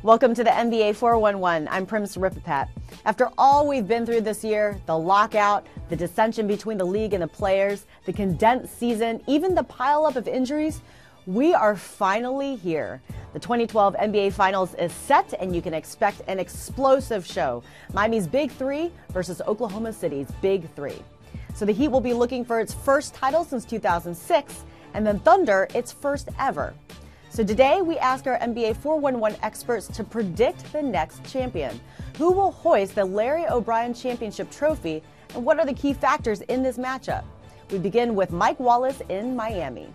Welcome to the NBA 411. I'm Prim Siripipat. After all we've been through this year, the lockout, the dissension between the league and the players, the condensed season, even the pileup of injuries, we are finally here. The 2012 NBA Finals is set, and you can expect an explosive show. Miami's Big Three versus Oklahoma City's Big Three. So the Heat will be looking for its first title since 2006, and the Thunder its first ever. So today we ask our NBA 411 experts to predict the next champion. Who will hoist the Larry O'Brien Championship trophy, and what are the key factors in this matchup? We begin with Mike Wallace in Miami.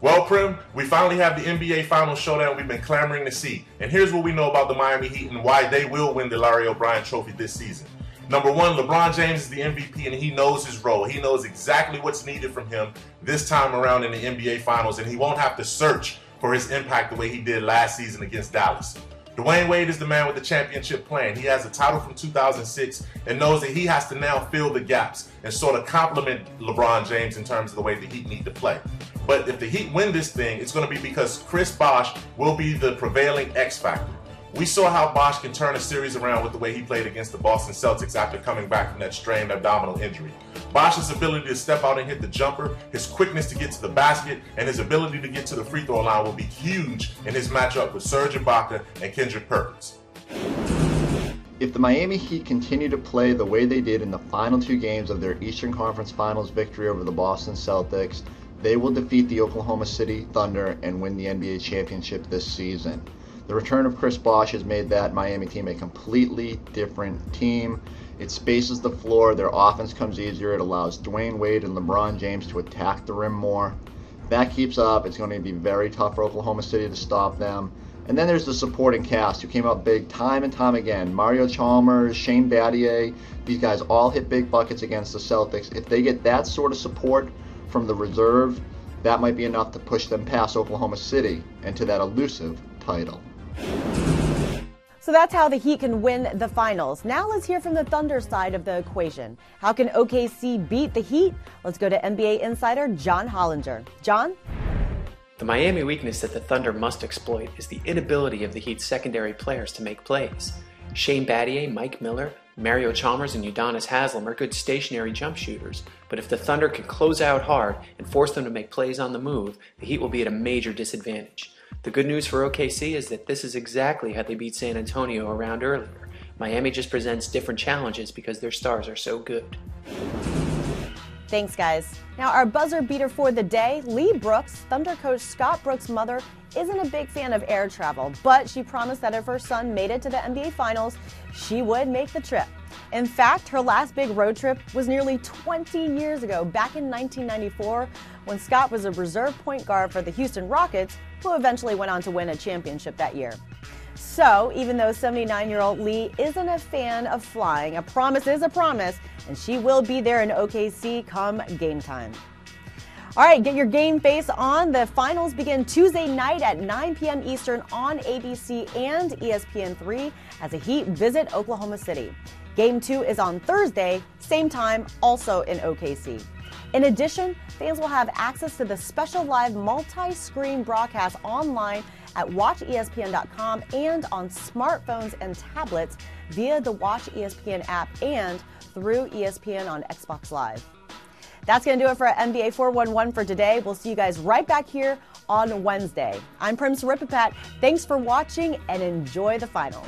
Well, Prim, we finally have the NBA Finals showdown we've been clamoring to see. And here's what we know about the Miami Heat and why they will win the Larry O'Brien trophy this season. Number one, LeBron James is the MVP, and he knows his role. He knows exactly what's needed from him this time around in the NBA Finals, and he won't have to search for his impact the way he did last season against Dallas. Dwayne Wade is the man with the championship plan. He has a title from 2006 and knows that he has to now fill the gaps and sort of complement LeBron James in terms of the way the Heat need to play. But if the Heat win this thing, it's going to be because Chris Bosh will be the prevailing X factor. We saw how Bosh can turn a series around with the way he played against the Boston Celtics after coming back from that strained abdominal injury. Bosh's ability to step out and hit the jumper, his quickness to get to the basket, and his ability to get to the free throw line will be huge in his matchup with Serge Ibaka and Kendrick Perkins. If the Miami Heat continue to play the way they did in the final two games of their Eastern Conference Finals victory over the Boston Celtics, they will defeat the Oklahoma City Thunder and win the NBA championship this season. The return of Chris Bosh has made that Miami team a completely different team. It spaces the floor, their offense comes easier, it allows Dwayne Wade and LeBron James to attack the rim more. If that keeps up, it's going to be very tough for Oklahoma City to stop them. And then there's the supporting cast who came up big time and time again. Mario Chalmers, Shane Battier, these guys all hit big buckets against the Celtics. If they get that sort of support from the reserve, that might be enough to push them past Oklahoma City and to that elusive title. So that's how the Heat can win the finals. Now let's hear from the Thunder side of the equation. How can OKC beat the Heat? Let's go to NBA insider John Hollinger. John? The Miami weakness that the Thunder must exploit is the inability of the Heat's secondary players to make plays. Shane Battier, Mike Miller, Mario Chalmers, and Udonis Haslem are good stationary jump shooters, but if the Thunder can close out hard and force them to make plays on the move, the Heat will be at a major disadvantage. The good news for OKC is that this is exactly how they beat San Antonio around earlier. Miami just presents different challenges because their stars are so good. Thanks, guys. Now, our buzzer beater for the day, Lee Brooks, Thunder coach Scott Brooks' mother, isn't a big fan of air travel, but she promised that if her son made it to the NBA Finals, she would make the trip. In fact, her last big road trip was nearly 20 years ago, back in 1994, when Scott was a reserve point guard for the Houston Rockets, who eventually went on to win a championship that year. So, even though 79-year-old Lee isn't a fan of flying, a promise is a promise, and she will be there in OKC come game time. All right, get your game face on. The finals begin Tuesday night at 9 p.m. Eastern on ABC and ESPN3 as the Heat visit Oklahoma City. Game 2 is on Thursday, same time, also in OKC. In addition, fans will have access to the special live multi-screen broadcast online at WatchESPN.com and on smartphones and tablets via the Watch ESPN app and through ESPN on Xbox Live. That's going to do it for NBA 411 for today. We'll see you guys right back here on Wednesday. I'm Prim Siripipat. Thanks for watching and enjoy the final.